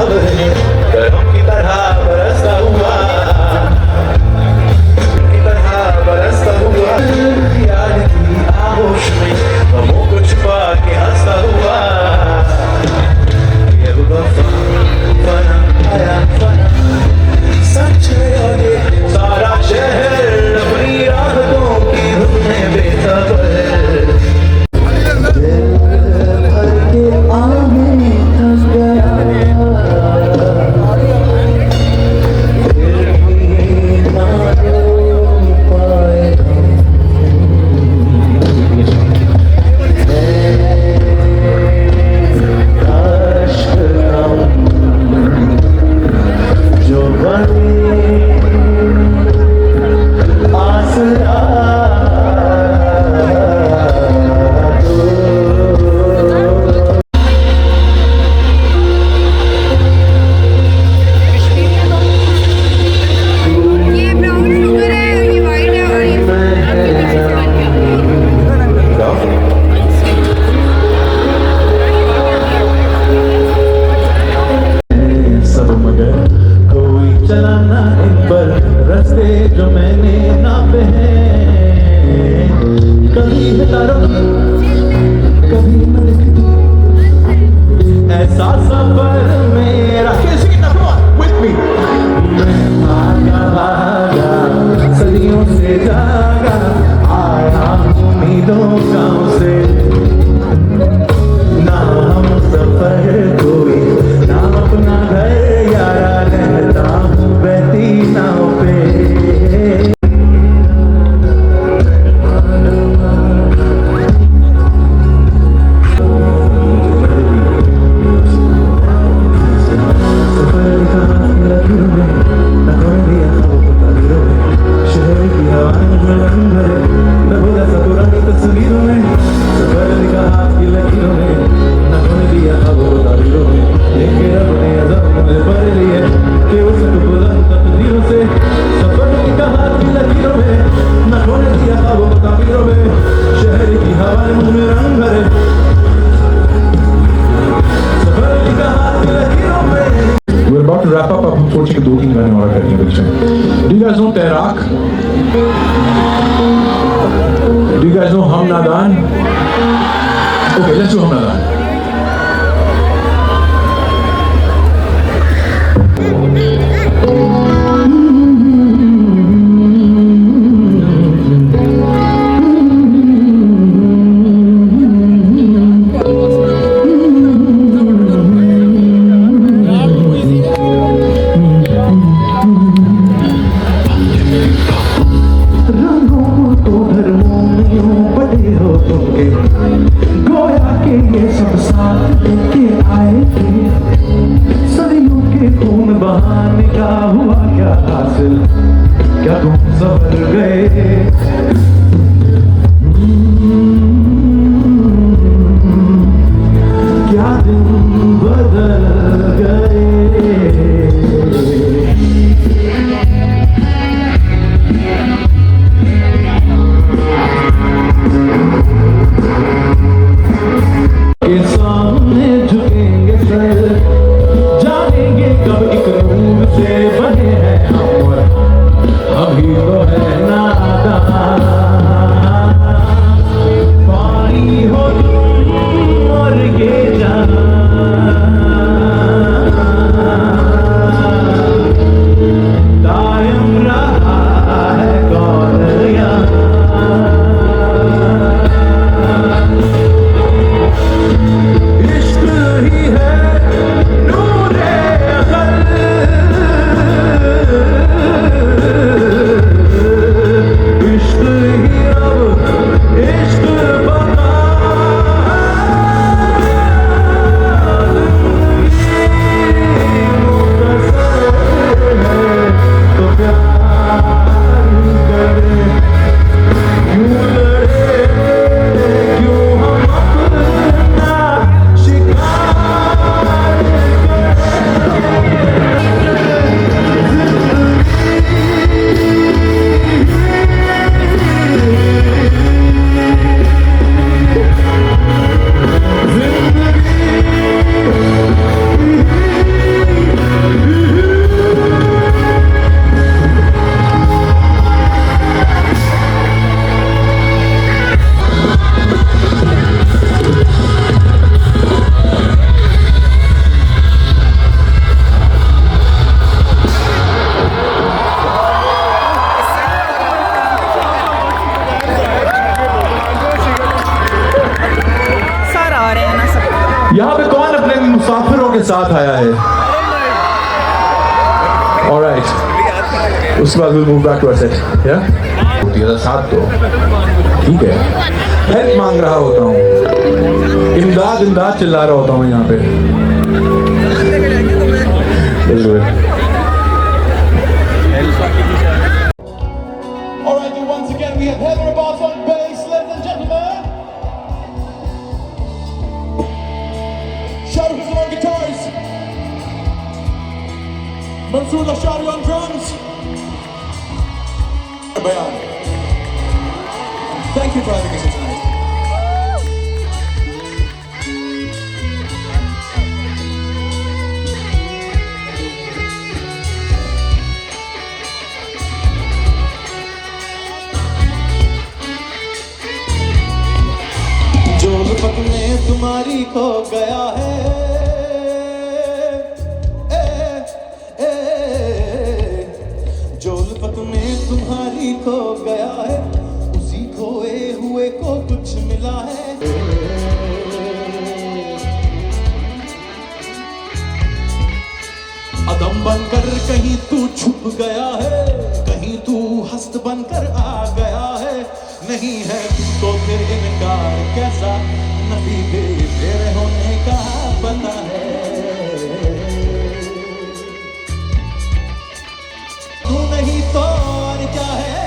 गरम की तरह बरसता हुआ, की तरह बरसता हुआ, याद की आगोश में गमों को छुपा के हंसता हुआ। ये वफा फना आया फना, सच है और ये सारा शहर अपनी राहतों की धुन में बेखबर। जो मैंने नापे हैं, कभी तारों कभी मलकती, ऐसा सफर मेरा with me। मैं भागा सदियों से जागा, आया उम्मीदों गाँव से, ना हम सफर कोई, ना अपना घर यारा, रहता हूँ बहती नाव पे। We're about to wrap up. अब हम सोचे कि 2-3 गाने और करने बीच में। Do you guys know तैराक? Do you guys know हम नादान? Okay, let's do हम नादान। गोया के ये सब साथ लेके आए थे, सदियों के खून बहाने का हुआ क्या हासिल, क्या तुम सवर गए? क्या दिन बदल गए? सामने झुकेंगे सर, जानेंगे कब एक रूप से बने हैं हम, अभी तो है नादान। पानी हो तुम और ये जहां, कायम रहा है कौन यहाँ, इश्क ही है नूरे अकल, साथ आया है। ऑलराइट, उसके बाद we'll move back to our set, yeah? साथ दो, ठीक है। हेल्प मांग रहा होता हूँ, इमदाद इमदाद चिल्ला रहा होता हूँ यहाँ पे। Alright, once again we have Heather Abbas on bass, ladies and gentlemen. Shahrukh Hussain on guitars. Mansoor Lashari on drums. Bayan. Thank you for having us here tonight. जो लुपक में तुम्हारी खो गया है, जो लुपक में तुम्हारी खो गया है, उसी खोए हुए को कुछ मिला है। अदम बनकर कहीं तू छुप गया है, कहीं तू हस्त बनकर आ गया है। नहीं है तुमको फिर इनकार कैसा, नहीं भी तेरे होने का पता है। तू नहीं तो और क्या है।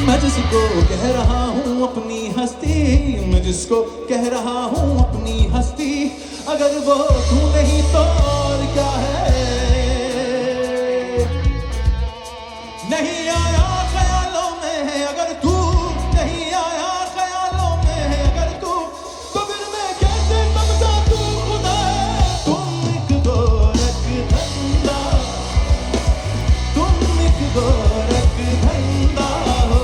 मैं जिसको कह रहा हूँ अपनी हस्ती, मैं जिसको कह रहा हूँ अपनी हस्ती, अगर वो तू नहीं तो और क्या है। नहीं आया ख्यालों में है अगर तू, नहीं आया ख्यालों में है अगर तू, तो फिर मैं कैसे समझा तू खुदा। तुम एक गोरख धंधा, तुम एक गोरख धंधा हो,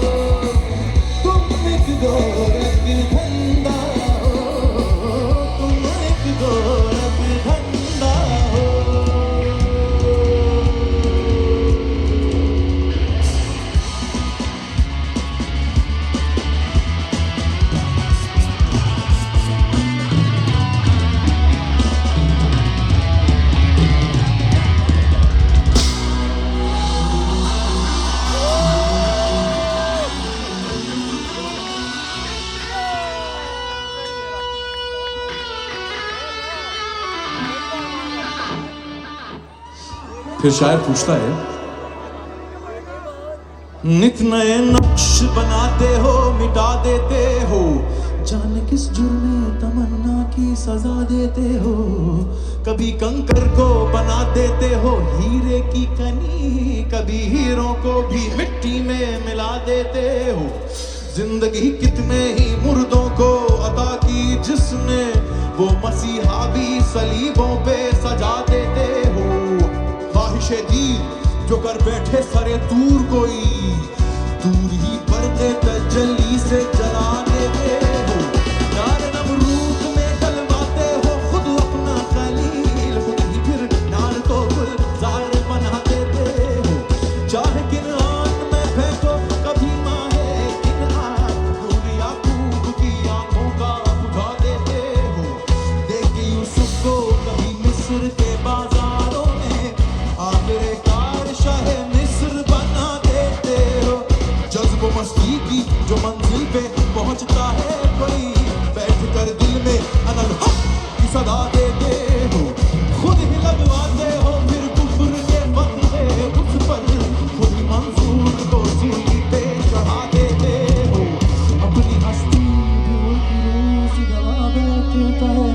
तुम एक गोरख धंधा हो, तुम एक गोरख धंधा हो। फिर शायर पूछता है, नित नए नक्श बनाते हो मिटा देते हो, जाने किस जुर्मे तमन्ना की सजा देते हो। कभी कंकर को बना देते हो हीरे की कनी, कभी हीरों को भी मिट्टी में मिला देते हो। जिंदगी कितने ही मुर्दों को अता की जिसने, वो मसीहा भी सलीबों पे सजा देते हो। ख्वाहिशे दी जो कर बैठे सरे दूर कोई, दूर ही पर्दे तजल्ली से जला देते हो। नार नमरूद में डलवाते हो खुद अपना खलील, खुद ही फिर नार को गुलजार बना देते हो। चाहे किन आंख में फेंको कभी माहे किन आंख, खून याकूब की आंखों का बुझा देते हो। देखे यूसुफ को कभी मिस्र के बाजारों में, आखिरकार शाहे मिस्र बना देते हो। जज्ब मस्ती की जो मंजिल पे पहुंचता है कोई, बैठ कर दिल में अनल हक की सदा देते हो। खुद ही लगवाते हो फिर कुफ्र के बंदे उस पर, खुद ही मंसूर को सूली पे चढ़ा देते हो। अपनी हस्ती गवा बैठता है,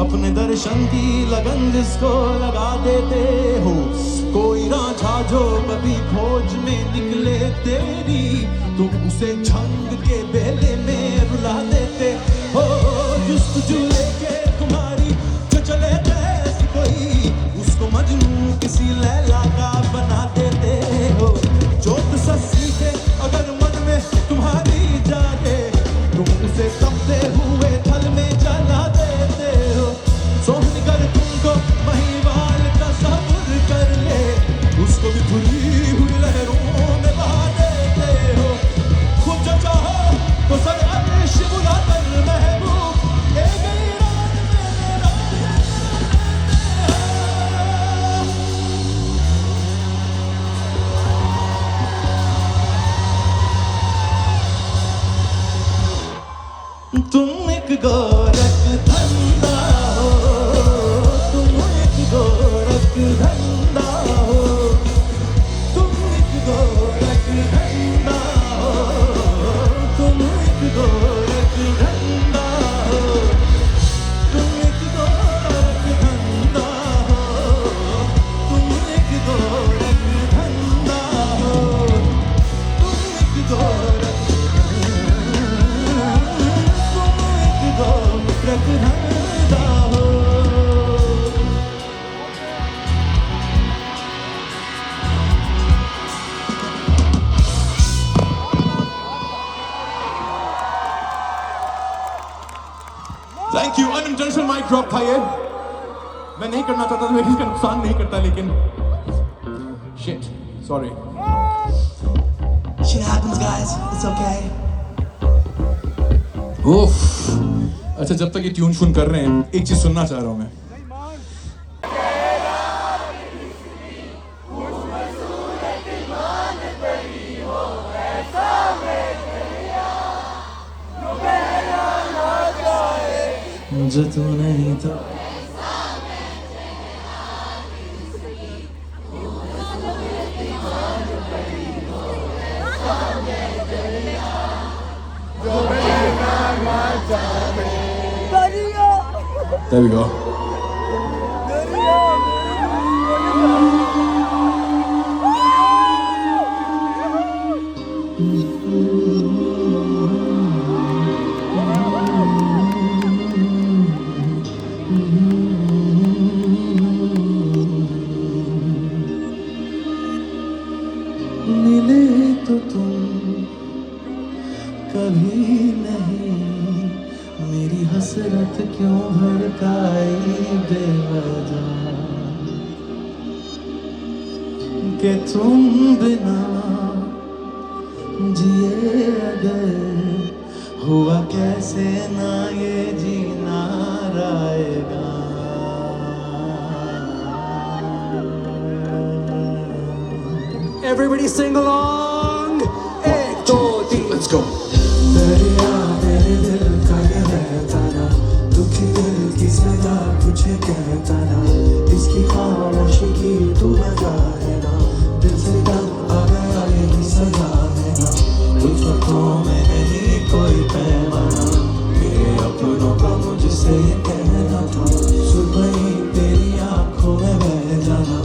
अपने दर्शन की लगन जिसको लगा देते हो। कोई राझा जो कभी खोज में निकले तेरी, तुम उसे झंग के बेले में रुला देते हो। जुस्तजू लेके तुम्हारी जो चले जैसी कोई, उसको मजनू किसी लैला का बना देते हो। जोत सस्ती थे अगर मन में तुम्हारी जागे, तुम उसे कपते हुए थल में जला देते हो। सोहन कर तुमको महिवाल का सब्र कर ले, उसको भी खुली हुई लहरों में बहा देते हो। खुद जो चाहो तुम एक गोरख धंधा हो, तुम एक गोरख धंधा हो, तुम एक गोरख धंधा हो, तुम एक गोरख धंधा हो, तुम एक गोरख धंधा हो, तुम एक गोरख धंधा हो, तुम एक गोरख thank you unintentional mic drop था ये मैं नहीं करना चाहता था मैं किसी का नुकसान नहीं करता लेकिन shit sorry shit happens guys it's okay उफ अच्छा जब तक ये ट्यून शुन कर रहे हैं एक चीज सुनना चाह रहा हूं मैं जो तू नहीं तो There we go. मिले तो तुम कभी नहीं मेरी हसरत क्यों भड़काई बेवजह कि तुम बिना जिए अगर हुआ कैसे ना ये जीना रहेगा Everybody sing along. 1, 2, 3, let's go. दरिया मेरे दिल का ये रहता ना दुखी दिल की सजा तुझे कहता ना इसकी खामोशी की तू वजह है ना दिल से दम आ गया यही सजा है ना कुछ वक्तों में नहीं कोई पैमाना मेरे अपनों का मुझसे ये कहना था सुबह ही तेरी आंखों में बह जाना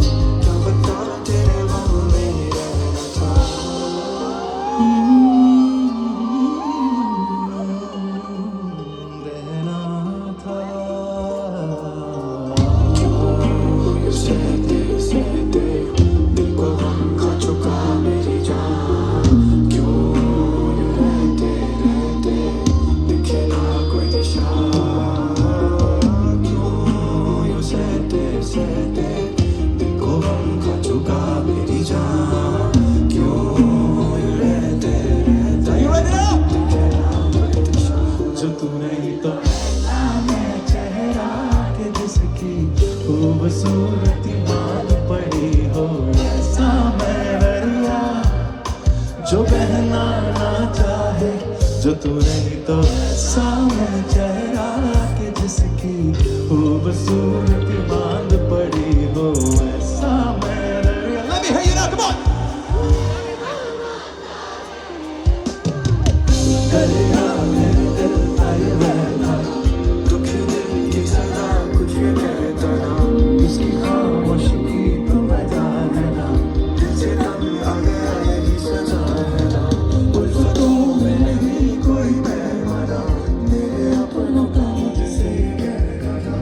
क्या बता तेरे मन में ही रहना था खूबसूरती मान पड़ी हो ऐसा मैरिया जो बहना ना चाहे जो तू नहीं तो ऐसा मैं चेहरा के जिसकी खूबसूरती मान पड़ी हो ऐसा मैरिया Let me hear you now, come on! दरिया मेरे दिल का ये बहना दुखी दिल की सजा कुछ ये कहता ना इसकी खामोशी की तो वजह है ना दिल से दम आ गया यही सजा है ना उल्फतों में नहीं कोई पैमाना मेरे अपनों का मुझसे कहना था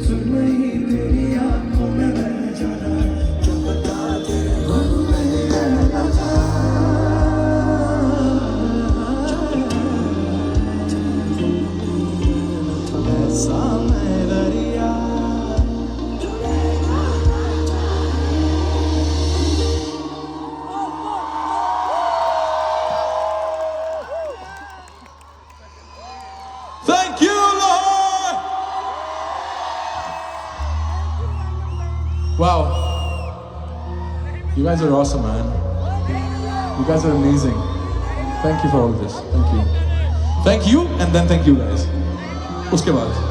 सुन नहीं तेरी आंखों में बह जाना क्या बता तेरे मन में रहना था ऐसा मैं दरिया Thank you, Lord! Wow. You guys are awesome, man. You guys are amazing. Thank you for all of this. Thank you. Thank you and then thank you guys. उसके बाद